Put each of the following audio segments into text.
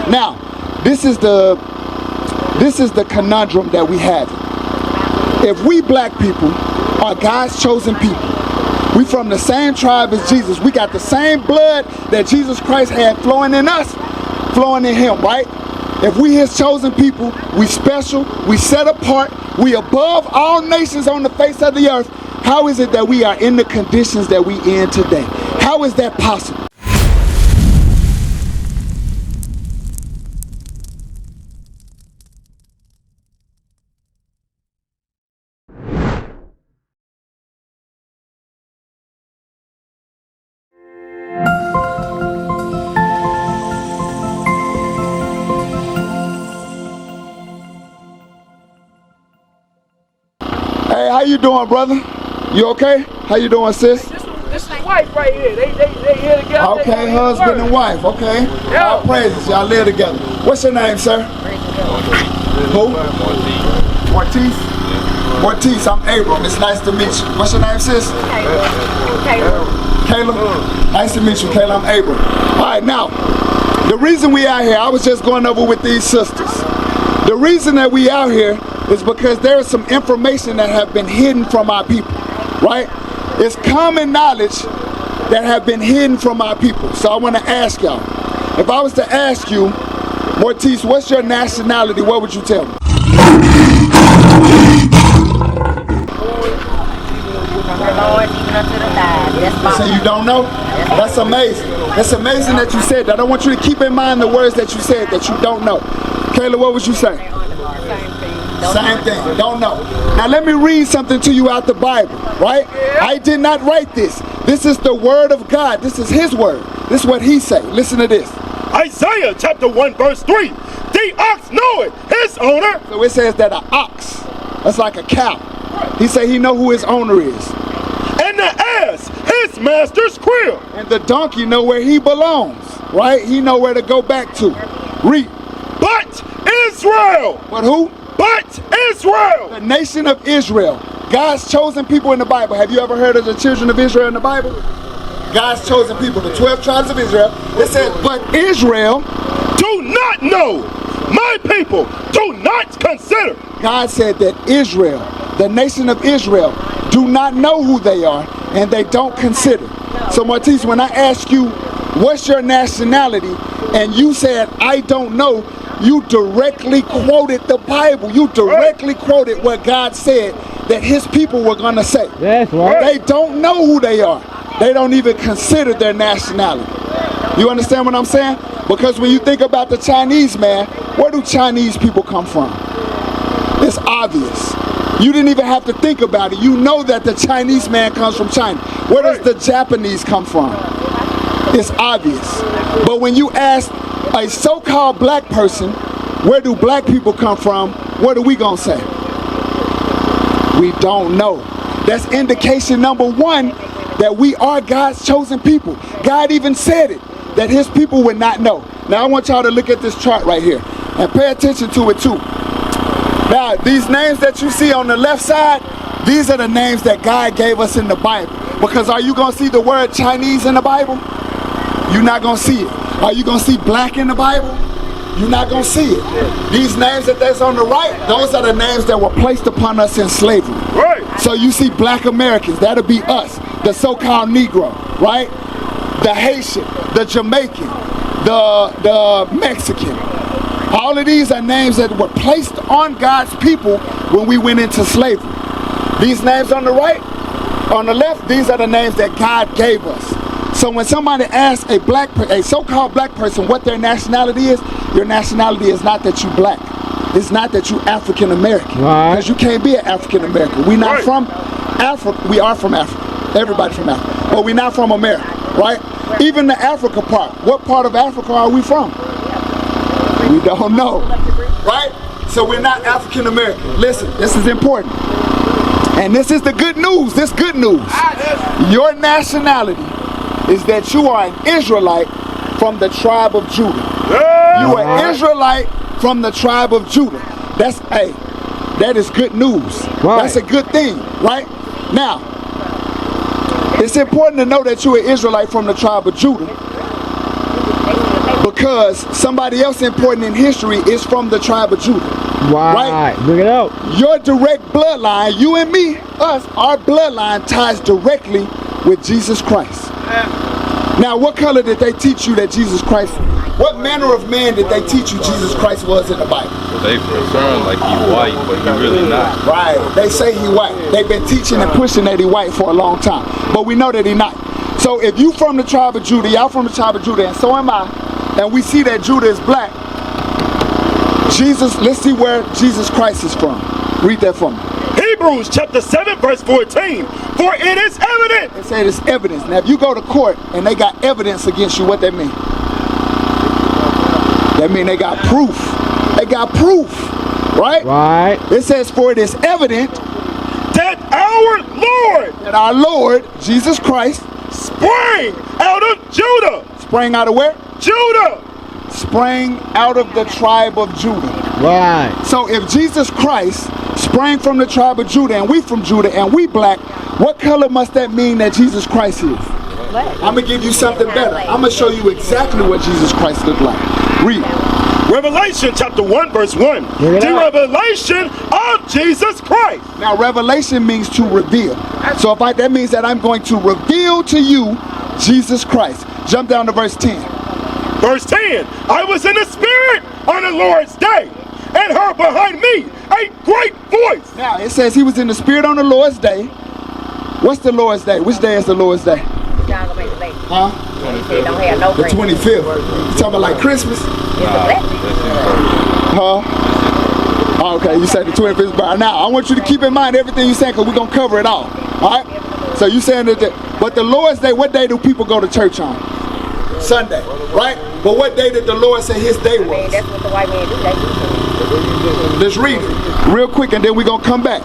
Now, this is the conundrum that we have. If we black people are God's chosen people, we from the same tribe as Jesus. We got the same blood that Jesus Christ had flowing in us, flowing in him, right? If we his chosen people, we special, we set apart, we above all nations on the face of the earth. How is it that we are in the conditions that we in today? How is that possible? Hey, how you doing, brother? You okay? How you doing, sis? This is the wife right here. They here together. Okay, husband and wife. Okay. Yeah. All praises. Y'all live together. What's your name, sir? Who? Ortiz. Ortiz. I'm Abram. It's nice to meet you. What's your name, sis? Caleb. Nice to meet you, Caleb. I'm Abram. All right, now, the reason we out here, I was just going over with these sisters. The reason that we out here is because there is some information that have been hidden from our people, right? It's common knowledge that have been hidden from our people. So I want to ask y'all, if I was to ask you, Ortiz, what's your nationality, what would you tell me? So you don't know? That's amazing. It's amazing that you said that. I want you to keep in mind the words that you said that you don't know. Kayla, what would you say? Same thing. Don't know. Now let me read something to you out the Bible, right? I did not write this. This is the word of God. This is his word. This is what he said. Listen to this. Isaiah chapter 1 verse 3. The ox knoweth his owner. So it says that an ox, that's like a cow. He said he know who his owner is. And the ass his master's crib. And the donkey know where he belongs, right? He know where to go back to. Read. But Israel. But who? But Israel. The nation of Israel. God's chosen people in the Bible. Have you ever heard of the children of Israel in the Bible? God's chosen people, the 12 tribes of Israel. It says, but Israel do not know. My people do not consider. God said that Israel, the nation of Israel, do not know who they are and they don't consider. So Martise, when I ask you, what's your nationality? And you said, I don't know. You directly quoted the Bible. You directly quoted what God said that his people were going to say. That's right. They don't know who they are. They don't even consider their nationality. You understand what I'm saying? Because when you think about the Chinese, man, where do Chinese people come from? It's obvious. You didn't even have to think about it. You know that the Chinese man comes from China. Where does the Japanese come from? It's obvious. But when you ask a so-called black person, where do black people come from? What are we gonna say? We don't know. That's indication number one that we are God's chosen people. God even said it, that his people would not know. Now I want y'all to look at this chart right here and pay attention to it too. Now these names that you see on the left side, these are the names that God gave us in the Bible. Because are you gonna see the word Chinese in the Bible? You're not gonna see it. Are you gonna see black in the Bible? You're not gonna see it. These names that's on the right, those are the names that were placed upon us in slavery. Right. So you see black Americans, that'll be us, the so-called Negro, right? The Haitian, the Jamaican, the Mexican. All of these are names that were placed on God's people when we went into slavery. These names on the right, on the left, these are the names that God gave us. So when somebody asks a so-called black person what their nationality is, your nationality is not that you black. It's not that you African American. Right. Because you can't be an African American. We're not from Africa. We are from Africa. Everybody from Africa. But we're not from America, right? Even the Africa part. What part of Africa are we from? We don't know, right? So we're not African American. Listen, this is important. And this is the good news. This good news. Your nationality is that you are an Israelite from the tribe of Judah. You are Israelite from the tribe of Judah. That's, hey, that is good news. Right. That's a good thing, right? Now, it's important to know that you're an Israelite from the tribe of Judah. Because somebody else important in history is from the tribe of Judah. Right. Bring it out. Your direct bloodline, you and me, us, our bloodline ties directly with Jesus Christ. Now, what color did they teach you that Jesus Christ, what manner of man did they teach you Jesus Christ was in the Bible? They prefer like he white, but he really not. Right, they say he white. They've been teaching and pushing that he white for a long time. But we know that he not. So if you from the tribe of Judah, y'all from the tribe of Judah, and so am I, and we see that Judah is black, Jesus, let's see where Jesus Christ is from. Read that for me. Hebrews chapter 7 verse 14. For it is evident. They say it's evidence. Now if you go to court and they got evidence against you, what that mean? That mean they got proof. They got proof. Right? Right. It says for it is evident that our Lord Jesus Christ sprang out of Judah. Sprang out of where? Judah. Sprang out of the tribe of Judah. Right. So if Jesus Christ sprang from the tribe of Judah and we from Judah and we black, what color must that mean that Jesus Christ is? I'm going to give you something better. I'm going to show you exactly what Jesus Christ looked like. Read. Revelation chapter 1 verse 1. The revelation of Jesus Christ. Now revelation means to reveal. So that means that I'm going to reveal to you Jesus Christ. Jump down to verse 10. Verse 10. I was in the spirit on the Lord's day and heard behind me a great voice. Now it says he was in the spirit on the Lord's day. What's the Lord's day? Which day is the Lord's day? Huh? The 25th. You talking about like Christmas? Huh? Oh, okay, you said the 25th. But now I want you to keep in mind everything you're saying, because we're going to cover it all. Alright? So you saying that but the Lord's day, what day do people go to church on? Sunday, right? But what day did the Lord say his day was? That's what the white man do. Let's read it real quick and then we're going to come back.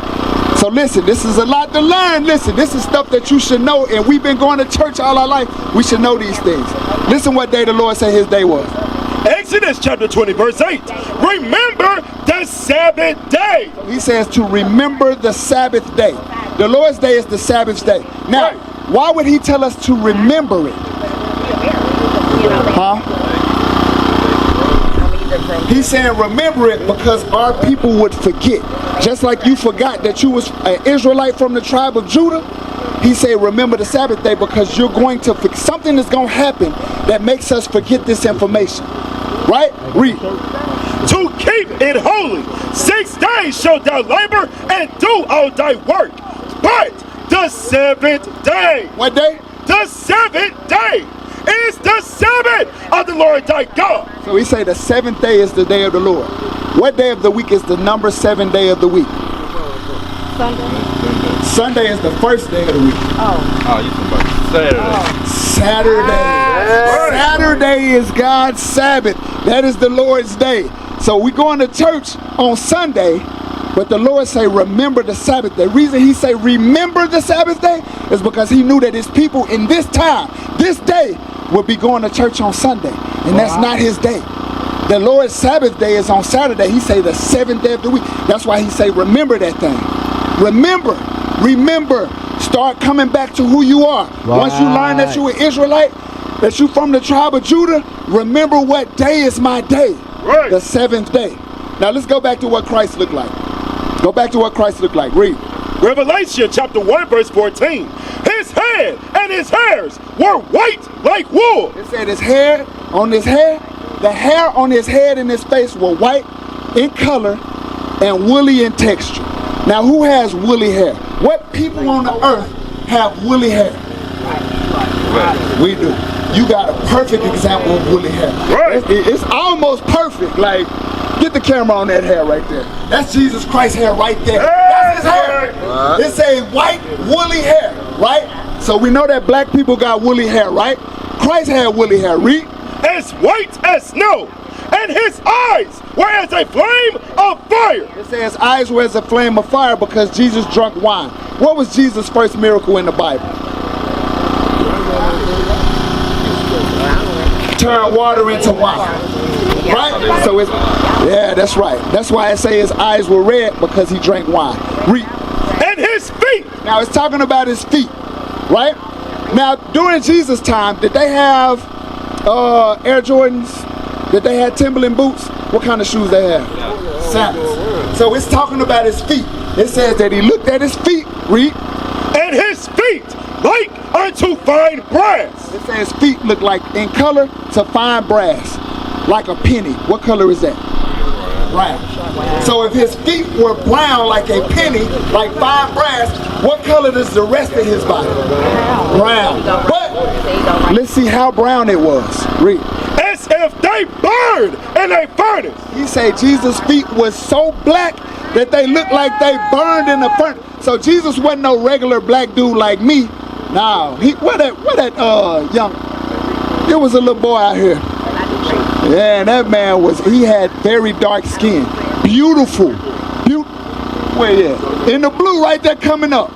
So listen, this is a lot to learn. Listen, this is stuff that you should know, and we've been going to church all our life. We should know these things. Listen what day the Lord said his day was. Exodus chapter 20 verse 8. Remember the Sabbath day. He says to remember the Sabbath day. The Lord's day is the Sabbath day. Now, why would he tell us to remember it? Huh? He's saying remember it because our people would forget. Just like you forgot that you was an Israelite from the tribe of Judah. He said remember the Sabbath day because you're going to something is going to happen that makes us forget this information. Right? Read. To keep it holy. 6 days shalt thou labor and do all thy work. But the seventh day. What day? The seventh day is the Sabbath of the Lord thy God. So he say the seventh day is the day of the Lord. What day of the week is the number 7 day of the week? Sunday. Sunday is the first day of the week. Oh, you talking about Saturday. Saturday is God's Sabbath. That is the Lord's day. So we going to church on Sunday, but the Lord say remember the Sabbath. The reason he say remember the Sabbath day is because he knew that his people in this time, this day, would be going to church on Sunday. And that's not his day. The Lord's Sabbath day is on Saturday. He say the 7th day of the week. That's why he say remember that thing. Remember. Start coming back to who you are. Once you learn that you an Israelite, that you from the tribe of Judah, remember what day is my day. The 7th day. Now let's go back to what Christ looked like. Go back to what Christ looked like. Read. Revelation chapter 1 verse 14. His head and his hairs were white like wool. It said his hair on his hair, the hair on his head and his face were white in color and woolly in texture. Now who has woolly hair? What people on the earth have woolly hair? We do. You got a perfect example of woolly hair. It's almost perfect. Like, get the camera on that hair right there. That's Jesus Christ's hair right there. That's his hair. It's a white woolly hair, right? So we know that black people got woolly hair, right? Christ had woolly hair. Read. As white as snow, and his eyes were as a flame of fire. It says eyes were as a flame of fire because Jesus drank wine. What was Jesus' first miracle in the Bible? Turn water into wine. Right? So it's, yeah, that's right. That's why I say his eyes were red, because he drank wine. Read. And his feet. Now it's talking about his feet. Right? Now during Jesus' time, did they have Air Jordans? That they had Timberland boots? What kind of shoes they had? Sandals. So it's talking about his feet. It says that he looked at his feet, read. And his feet like unto fine brass. It says his feet look like in color to fine brass, like a penny. What color is that? Brown. So if his feet were brown like a penny, like fine brass, what color is the rest of his body? Brown. But let's see how brown it was. Read. As if they burned in a furnace. He said Jesus' feet was so black that they looked like they burned in a furnace. So Jesus wasn't no regular black dude like me. No, where that young, there was a little boy out here. Yeah, that man he had very dark skin. Beautiful. Where yeah? In the blue right there coming up.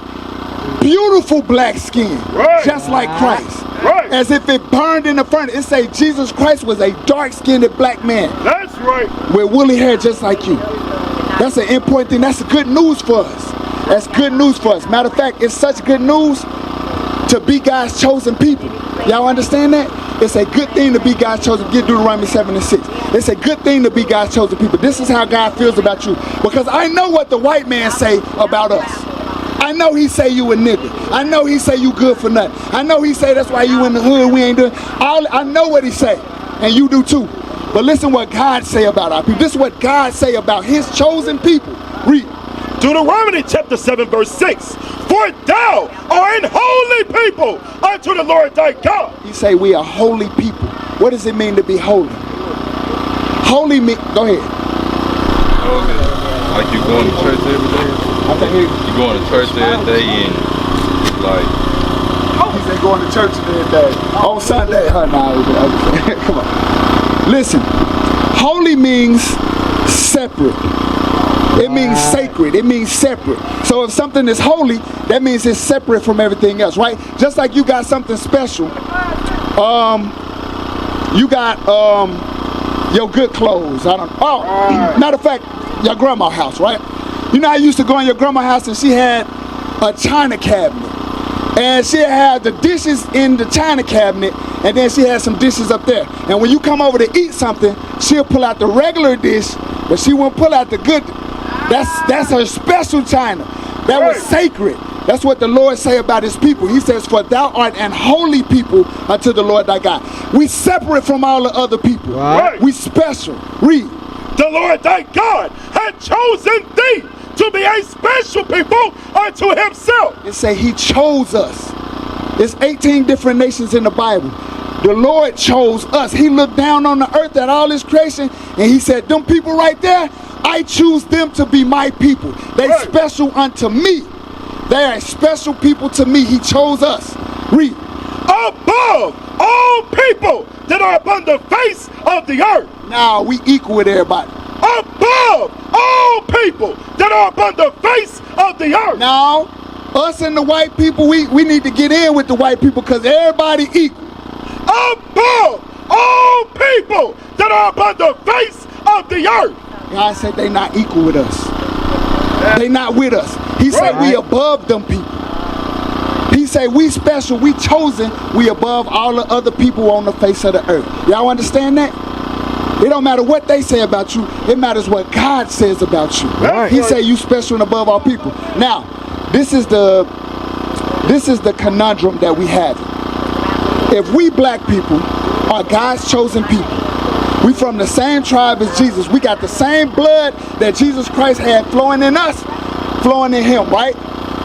Beautiful black skin. Right. Just like Christ. Right. As if it burned in the furnace. It say Jesus Christ was a dark-skinned black man. That's right. With woolly hair just like you. That's an important thing. That's good news for us. That's good news for us. Matter of fact, it's such good news to be God's chosen people. Y'all understand that? It's a good thing to be God's chosen. Get Deuteronomy 7 and 6. It's a good thing to be God's chosen people. This is how God feels about you. Because I know what the white man say about us. I know he say you a nigga. I know he say you good for nothing. I know he say that's why you in the hood, we ain't doing. I know what he say, and you do too. But listen what God say about our people. This is what God say about his chosen people. Read. Deuteronomy chapter 7 verse 6. For thou art an holy people unto the Lord thy God. He say we are holy people. What does it mean to be holy? Holy mean, go ahead. Like you going to church every day? You going to church every day and like... He said going to church every day. On Sunday. Come on. Listen, holy means separate. It means sacred. It means separate. So if something is holy, that means it's separate from everything else, right? Just like you got something special. You got your good clothes. Matter of fact, your grandma's house, right? You know, I used to go in your grandma's house and she had a china cabinet. And she had the dishes in the china cabinet, and then she had some dishes up there. And when you come over to eat something, she'll pull out the regular dish, but she won't pull out the good. That's her special china. That was sacred. That's what the Lord say about his people. He says, for thou art an holy people unto the Lord thy God. We separate from all the other people. Right. We special. Read. The Lord thy God had chosen thee to be a special people unto himself. It say he chose us. There's 18 different nations in the Bible. The Lord chose us. He looked down on the earth at all his creation and he said, them people right there, I choose them to be my people. They special unto me. They are special people to me. He chose us. Read. Above all people that are upon the face of the earth. Now we equal with everybody. Above all people that are upon the face of the earth. Now, us and the white people, we need to get in with the white people because everybody equal. Above all people that are upon the face of the earth. God said they not equal with us. They not with us. He said we above them people. He said we special, we chosen, we above all the other people on the face of the earth. Y'all understand that? It don't matter what they say about you. It matters what God says about you. Right. He said you special and above all people. Now, this is the conundrum that we have. If we black people are God's chosen people, we from the same tribe as Jesus. We got the same blood that Jesus Christ had flowing in us, flowing in him, right?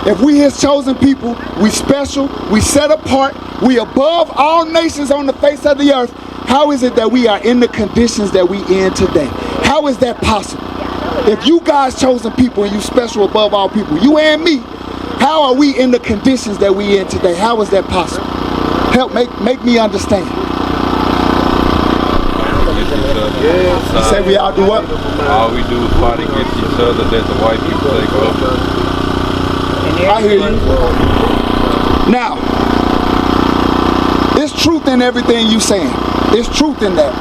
If we his chosen people, we special, we set apart, we above all nations on the face of the earth. How is it that we are in the conditions that we in today? How is that possible? If you God's chosen people and you special above all people, you and me, how are we in the conditions that we in today? How is that possible? Help make me understand. You say we all do what? All we do is fight against each other, let the white people take over. I hear you. Now, it's truth in everything you saying. It's truth in that.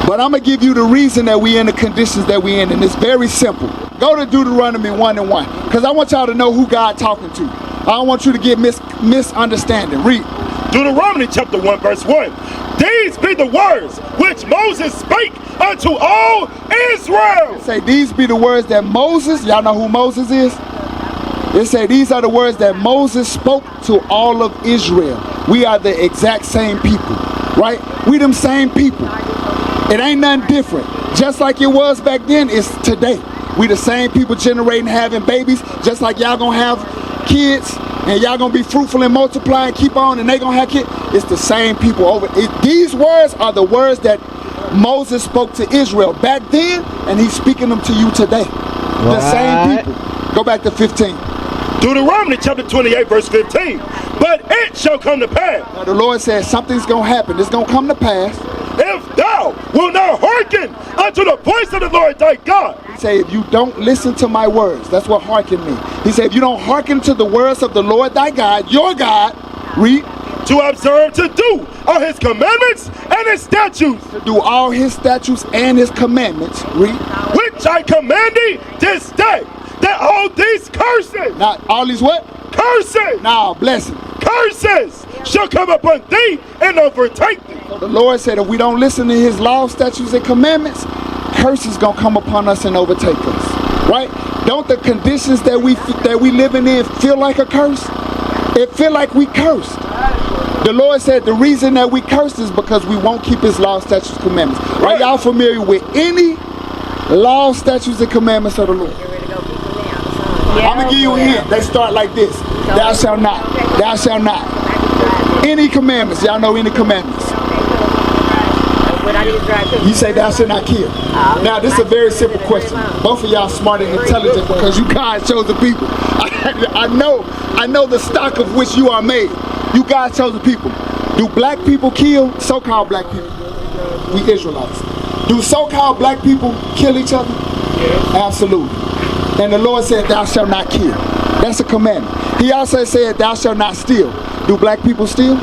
But I'm going to give you the reason that we in the conditions that we in, and it's very simple. Go to Deuteronomy 1 and 1, because I want y'all to know who God talking to. I don't want you to get misunderstanding. Read. Deuteronomy chapter 1 verse 1. These be the words which Moses spake unto all Israel. Say, these be the words that Moses, y'all know who Moses is? It say, these are the words that Moses spoke to all of Israel. We are the exact same people, right? We them same people. It ain't nothing different. Just like it was back then, it's today. We the same people generating, having babies, just like y'all gonna have kids, and y'all gonna be fruitful and multiply and keep on, and they gonna have kids. It's the same people over. These words are the words that Moses spoke to Israel back then, and he's speaking them to you today. The same people. Go back to 15. Deuteronomy chapter 28 verse 15. But it shall come to pass. Now the Lord says something's gonna happen. It's gonna come to pass. If thou wilt not hearken unto the voice of the Lord thy God. He say, if you don't listen to my words, that's what hearken means. He said, if you don't hearken to the words of the Lord thy God, your God, read, to observe to do all his commandments and his statutes. to do all his statutes and his commandments, read, Which I command thee this day, that all these curses, now all these what? curses, Now blessing. curses shall come upon thee and overtake thee. The Lord said if we don't listen to his law, statutes, and commandments, curses gonna come upon us and overtake us, right? Don't the conditions that we living in feel like a curse? It feel like we cursed. The Lord said the reason that we cursed is because we won't keep his law, statutes, commandments. Are y'all familiar with any law, statutes, and commandments of the Lord? I'm gonna give you a hint. They start like this. Thou shalt not. Thou shalt not. Any commandments. Y'all know any commandments. You say thou shalt not kill. Now this is a very simple question. Both of y'all smart and intelligent because you God chosen people. I know the stock of which you are made. You God chosen people. Do black people kill so-called black people? We Israelites. Do so-called black people kill each other? Yes. Absolutely. And the Lord said thou shalt not kill. That's a commandment. He also said thou shalt not steal. Do black people steal?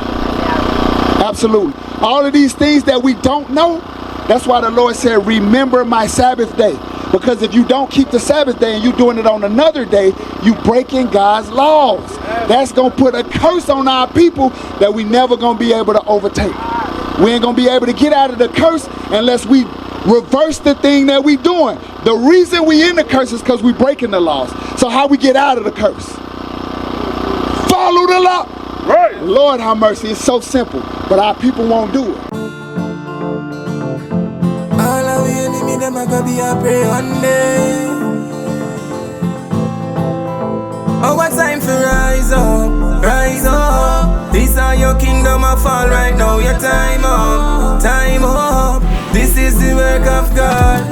Absolutely. All of these things that we don't know, that's why the Lord said remember my Sabbath day. Because if you don't keep the Sabbath day and you're doing it on another day, you breaking God's laws. That's going to put a curse on our people that we never going to be able to overtake. We ain't going to be able to get out of the curse unless we reverse the thing that we doing. The reason we in the curse is because we breaking the laws. So how we get out of the curse? Follow the law. Right. Lord have mercy. It's so simple, but our people won't do it. All of the enemy, them a go be a prey one day. Oh, what time for rise up, rise up. This are your kingdom of fall right now. Your time up, time up. This is the work of God.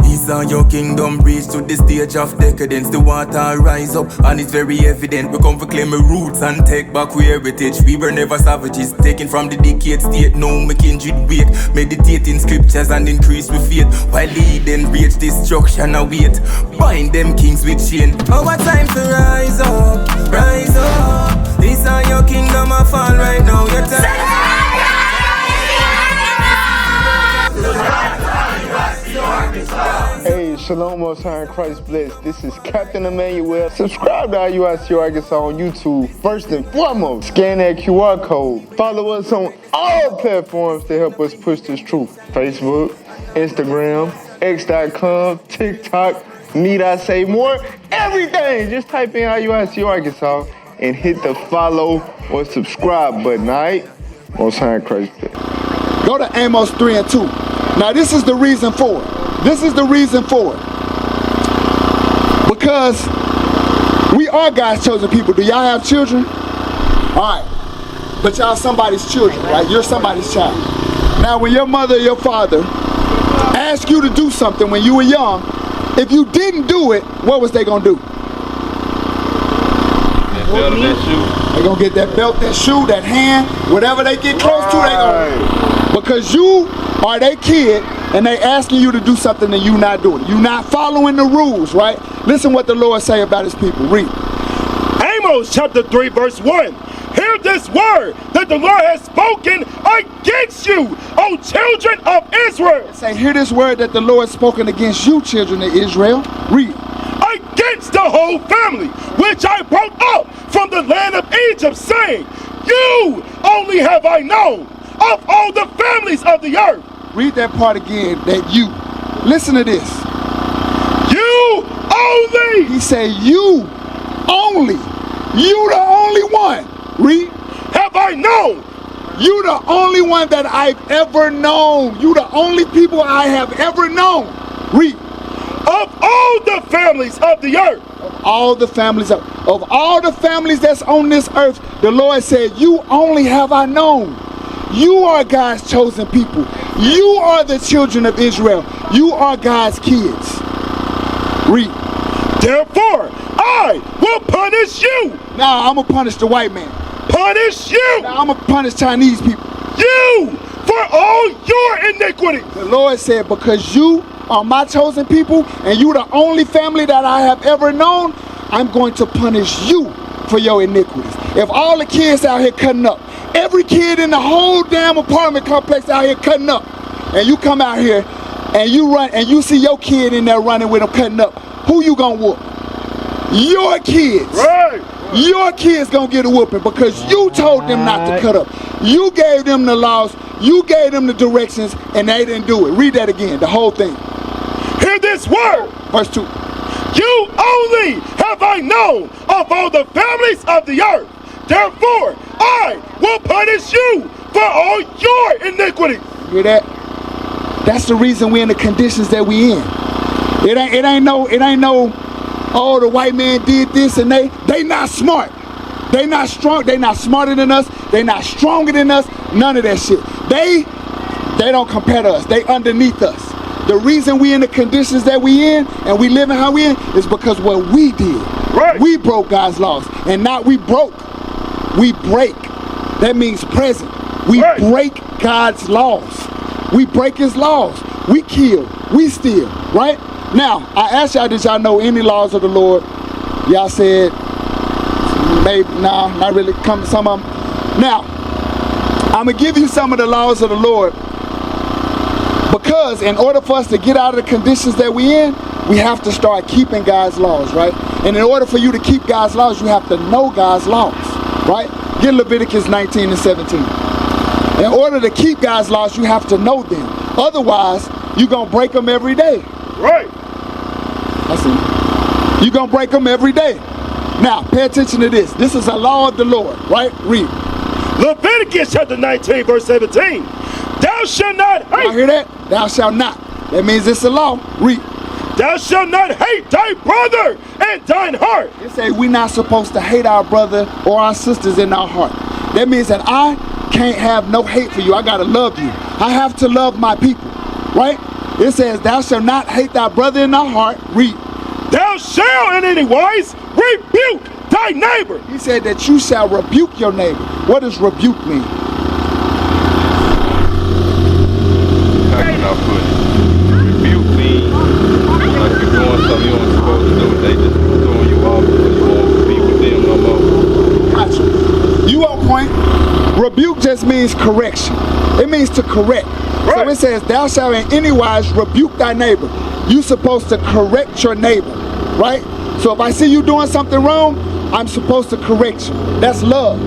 These are your kingdom reach to the stage of decadence. The water rise up and it's very evident. We come to claim our roots and take back our heritage. We were never savages, taken from the decayed state. No my kindred wait, meditating scriptures and increase with faith. While leading reach destruction await. Bind them kings with chain. Oh, what time to rise up, rise up. These are your kingdom of fall right now. Your time. Hey, Shalom, Most High in Christ bless. This is Captain Immanuel. Subscribe to IUIC Arkansas on YouTube. First and foremost, scan that QR code. Follow us on all platforms to help us push this truth. Facebook, Instagram, X.com, TikTok, need I say more? Everything! Just type in IUIC Arkansas and hit the follow or subscribe button, alright? Most High in Christ bless. Go to Amos 3 and 2. Now this is the reason for it. This is the reason for it. Because we are God's chosen people. Do y'all have children? Alright. But y'all somebody's children, right? You're somebody's child. Now when your mother or your father asked you to do something when you were young, if you didn't do it, what was they gonna do? They gonna get that belt, that shoe, that hand, whatever they get close to, they gonna. Because you are their kid and they asking you to do something and you not doing it. You not following the rules, right? Listen what the Lord say about his people. Read. Amos chapter 3 verse 1. Hear this word that the Lord has spoken against you, O children of Israel. Say, hear this word that the Lord has spoken against you, children of Israel. Read. Against the whole family, which I brought up from the land of Egypt, saying, you only have I known, of all the families of the earth. Read that part again, that you. Listen to this. You only. He said you only. You the only one. Read. Have I known. You the only one that I've ever known. You the only people I have ever known. Read. Of all the families of the earth. Of all the families of all the families that's on this earth, the Lord said, you only have I known. You are God's chosen people. You are the children of Israel. You are God's kids. Read. Therefore, I will punish you. Now I'm going to punish the white man. Punish you. Now I'm going to punish Chinese people. You for all your iniquity. The Lord said, because you are my chosen people and you the only family that I have ever known, I'm going to punish you for your iniquities. If all the kids out here cutting up, every kid in the whole damn apartment complex out here cutting up, and you come out here and you run and you see your kid in there running with them cutting up, who you gonna whoop? Your kids. Right. Your kids gonna get a whooping because you told them not to cut up. You gave them the laws, you gave them the directions, and they didn't do it. Read that again, the whole thing. Hear this word. Verse 2. You only have I known of all the families of the earth. Therefore, I will punish you for all your iniquity. Hear that? That's the reason we're in the conditions that we in. It ain't no, oh, the white man did this and they not smart. They not strong, they not smarter than us, they not stronger than us, none of that shit. They don't compare to us, they underneath us. The reason we in the conditions that we in and we living how we in is because what we did. Right. We broke God's laws. And not we broke, we break. That means present. We break God's laws. We break his laws. We kill, we steal, right? Now, I asked y'all, did y'all know any laws of the Lord? Y'all said, maybe, nah, not really, some of them. Now, I'm going to give you some of the laws of the Lord because in order for us to get out of the conditions that we in, we have to start keeping God's laws, right? And in order for you to keep God's laws, you have to know God's laws, right? Get Leviticus 19 and 17. In order to keep God's laws, you have to know them. Otherwise, you're going to break them every day. Right. I see. You're going to break them every day. Now, pay attention to this. This is a law of the Lord, right? Read. Leviticus chapter 19, verse 17. Thou shalt not hate. Y'all hear that? Thou shalt not. That means it's a law. Read. Thou shalt not hate thy brother and thine heart. It say we're not supposed to hate our brother or our sisters in our heart. That means that I can't have no hate for you. I got to love you. I have to love my people, right? It says, thou shalt not hate thy brother in thy heart. Read. Thou shalt in any wise rebuke thy neighbor. He said that you shall rebuke your neighbor. What does rebuke mean? How can I put it? Rebuke means like you're doing something you aren't supposed to do. They just throwing you off because you won't be with them no more. Gotcha. You on point. Rebuke just means correction. It means to correct. Right. So it says, thou shalt in any wise rebuke thy neighbor. You're supposed to correct your neighbor, right? So if I see you doing something wrong, I'm supposed to correct you. That's love.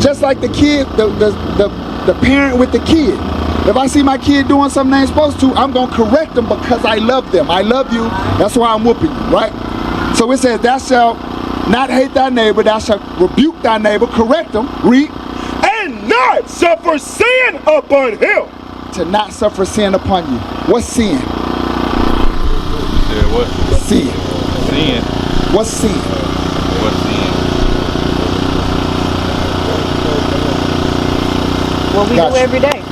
Just like the kid, the parent with the kid. If I see my kid doing something they ain't supposed to, I'm going to correct them because I love them. I love you. That's why I'm whooping you, right? So it says, thou shalt not hate thy neighbor. Thou shalt rebuke thy neighbor. Correct them. Read. And not suffer sin upon him. To not suffer sin upon you. What's sin? Yeah, what? Sin. Sin. What's sin? What's sin? What we Gotcha. do every day.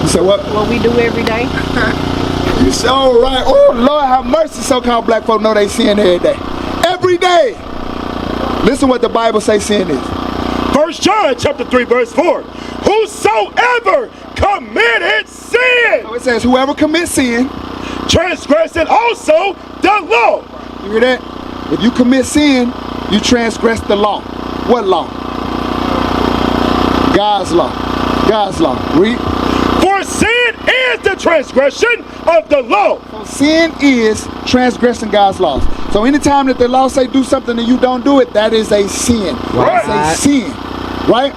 You said what? What we do every day. You so right. Oh, Lord have mercy. So-called black folk know they sin every day. Every day. Listen what the Bible says sin is. 1 John chapter 3, verse 4. Whosoever committed sin. So it says whoever commits sin. Transgressed also the law. You hear that? If you commit sin, you transgress the law. What law? God's law. God's law. Read. For sin is the transgression of the law. So sin is transgressing God's laws. So anytime that the law say do something and you don't do it, that is a sin. Right. That's a sin. Right?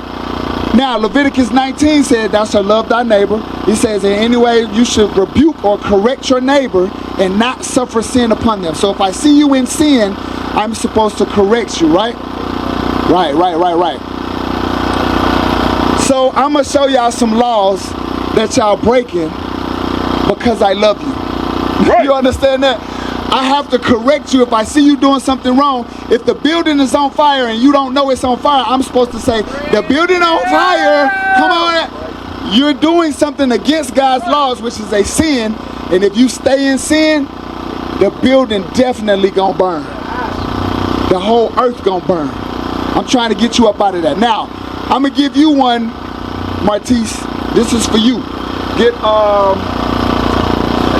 Now, Leviticus 19 said, thou shalt love thy neighbor. He says, in any way you should rebuke or correct your neighbor and not suffer sin upon them. So if I see you in sin, I'm supposed to correct you, right? Right. So I'm going to show y'all some laws that y'all breaking because I love you. Right. You understand that? I have to correct you if I see you doing something wrong. If the building is on fire and you don't know it's on fire, I'm supposed to say, the building on fire, come on. You're doing something against God's laws, which is a sin. And if you stay in sin, the building definitely gonna burn. The whole earth gonna burn. I'm trying to get you up out of that. Now, I'm gonna give you one, Martise. This is for you. Get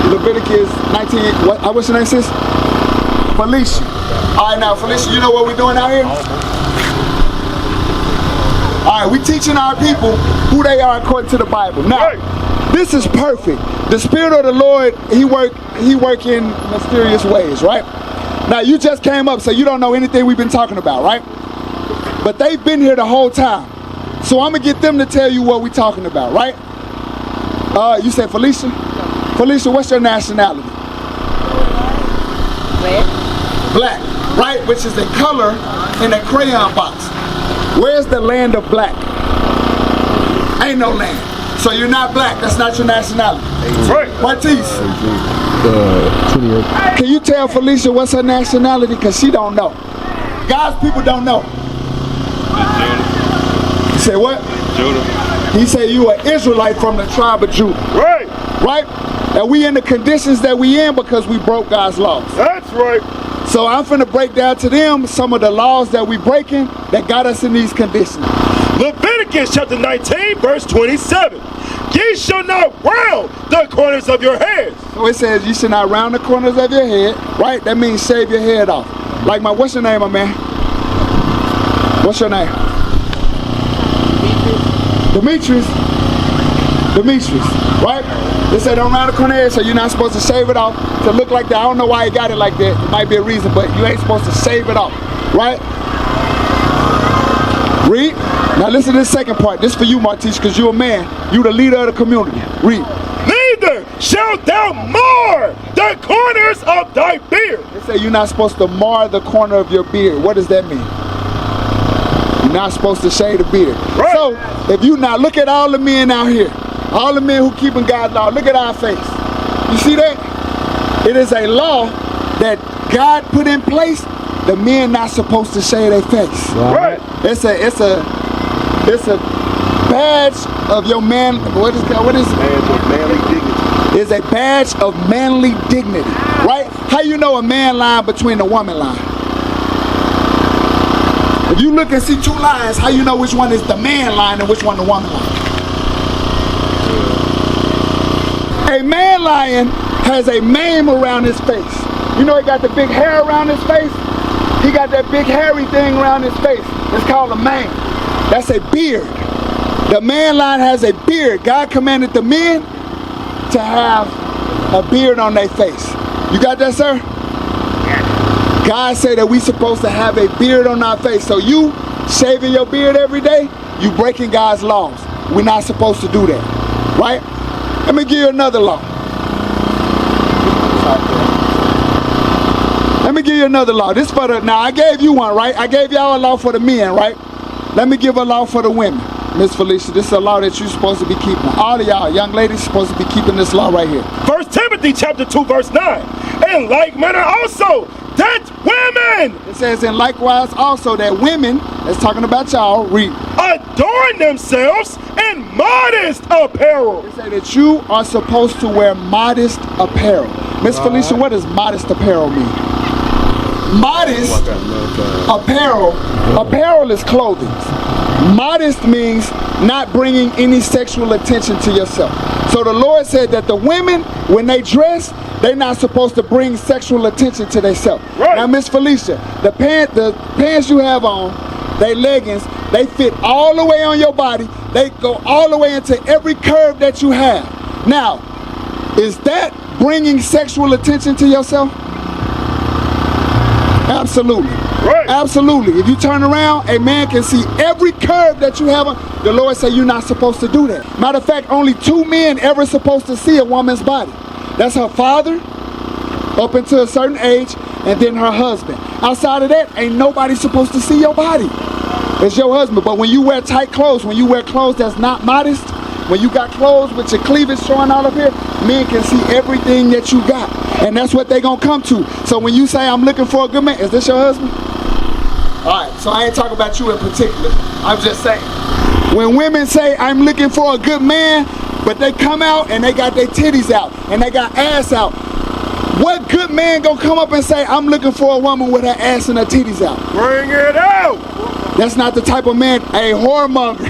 Leviticus 19, what's your name, sis? Felicia. All right, now, Felicia, you know what we're doing out here? All right, we teaching our people who they are according to the Bible. Now, this is perfect. The Spirit of the Lord, He work in mysterious ways, right? Now, you just came up, so you don't know anything we've been talking about, right? But they've been here the whole time. So I'm going to get them to tell you what we're talking about, right? You said Felicia? Felicia, what's your nationality? Black, right? Which is a color in a crayon box. Where's the land of black? Ain't no land. So you're not black. That's not your nationality. Right. Martise. 28. Can you tell Felicia what's her nationality? Because she don't know. God's people don't know. You say what? Judah. He said you are Israelite from the tribe of Judah. Right. Right? And we in the conditions that we in because we broke God's laws. That's right. So I'm finna break down to them some of the laws that we breaking that got us in these conditions. Leviticus chapter 19, verse 27. Ye shall not round the corners of your heads. So it says you should not round the corners of your head, right? That means shave your head off. Like what's your name, my man? What's your name? Demetrius, right? They said don't round the corner, so you're not supposed to shave it off to look like that. I don't know why he got it like that. It might be a reason, but you ain't supposed to shave it off, right? Read. Now listen to this second part. This for you, Martise, because you're a man. You the leader of the community. Read. Neither shalt thou mar the corners of thy beard. They say you're not supposed to mar the corner of your beard. What does that mean? You're not supposed to shave the beard. Right. So if you now look at all the men out here, all the men who keeping God's law, look at our face. You see that? It is a law that God put in place. The men not supposed to shave their face. Right. It's a badge of your man. What is it? Badge of manly dignity. It's a badge of manly dignity. Right? How you know a man line between a woman line? If you look and see two lines, how you know which one is the man line and which one the woman line? A man lion has a mane around his face. You know he got the big hair around his face? He got that big hairy thing around his face. It's called a mane. That's a beard. The man lion has a beard. God commanded the men to have a beard on their face. You got that, sir? God said that we supposed to have a beard on our face. So you shaving your beard every day, you breaking God's laws. We're not supposed to do that. Right? Let me give you another law. Let me give you another law. This for the, now I gave you one, right? I gave y'all a law for the men, right? Let me give a law for the women. Miss Felicia, this is a law that you're supposed to be keeping. All of y'all, young ladies, supposed to be keeping this law right here. 1 Timothy chapter 2, verse 9. In like manner also, that women. It says, and likewise also that women, it's talking about y'all, read. Adorn themselves in modest apparel. They say that you are supposed to wear modest apparel. Miss Felicia, what does modest apparel mean? Modest apparel. Apparel is clothing. Modest means not bringing any sexual attention to yourself. So the Lord said that the women, when they dress, they're not supposed to bring sexual attention to themselves. Right. Now, Miss Felicia, the pants you have on, they leggings, they fit all the way on your body. They go all the way into every curve that you have. Now, is that bringing sexual attention to yourself? Absolutely. Right. Absolutely. If you turn around, a man can see every curve that you have. The Lord said you're not supposed to do that. Matter of fact, only 2 men ever supposed to see a woman's body. That's her father, up until a certain age, and then her husband. Outside of that, ain't nobody supposed to see your body. It's your husband. But when you wear tight clothes, when you wear clothes that's not modest, when you got clothes with your cleavage showing out up here, men can see everything that you got. And that's what they gonna come to. So when you say, I'm looking for a good man, is this your husband? All right, so I ain't talking about you in particular. I'm just saying. When women say, I'm looking for a good man, but they come out and they got their titties out and they got ass out, what good man gonna come up and say, I'm looking for a woman with her ass and her titties out? Bring it out. That's not the type of man, a whoremonger.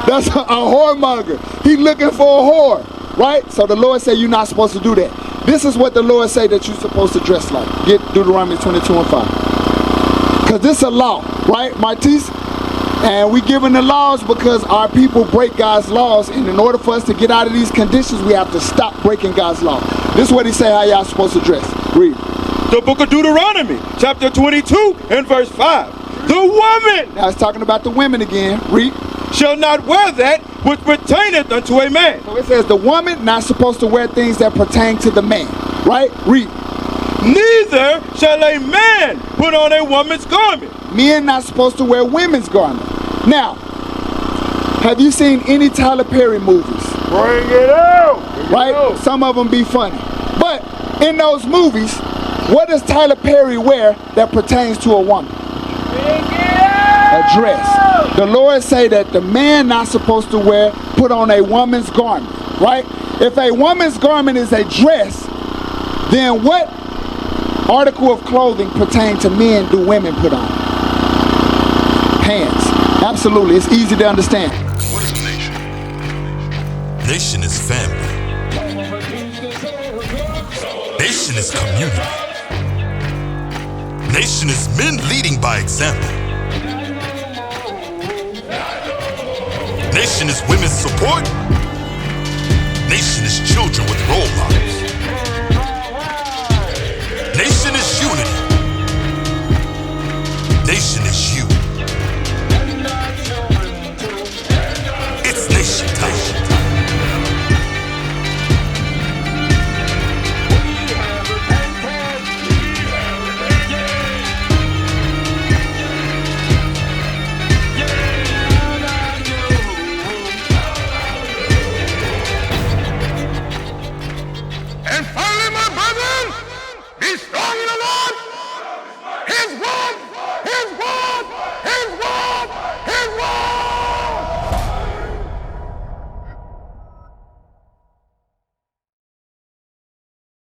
That's a whoremonger. He looking for a whore, right? So the Lord said you're not supposed to do that. This is what the Lord say that you're supposed to dress like. Get Deuteronomy 22:5. Because this is a law, right, Martise? And we giving the laws because our people break God's laws. And in order for us to get out of these conditions, we have to stop breaking God's law. This is what he say how y'all supposed to dress. Read. The book of Deuteronomy, chapter 22 and verse 5. The woman Now it's talking about the women again. Read. shall not wear that which pertaineth unto a man. So it says the woman not supposed to wear things that pertain to the man, right? Read. Neither shall a man put on a woman's garment. Men not supposed to wear women's garments. Now, have you seen any Tyler Perry movies? Bring it out. Right? Some of them be funny. But in those movies, what does Tyler Perry wear that pertains to a woman? A dress. The Lord say that the man not supposed to put on a woman's garment, right? If a woman's garment is a dress, then what article of clothing pertain to men do women put on? Pants. Absolutely. It's easy to understand. What is a nation? Nation is family. Nation is community. Nation is men leading by example. Nation is women's support. Nation is children with role models.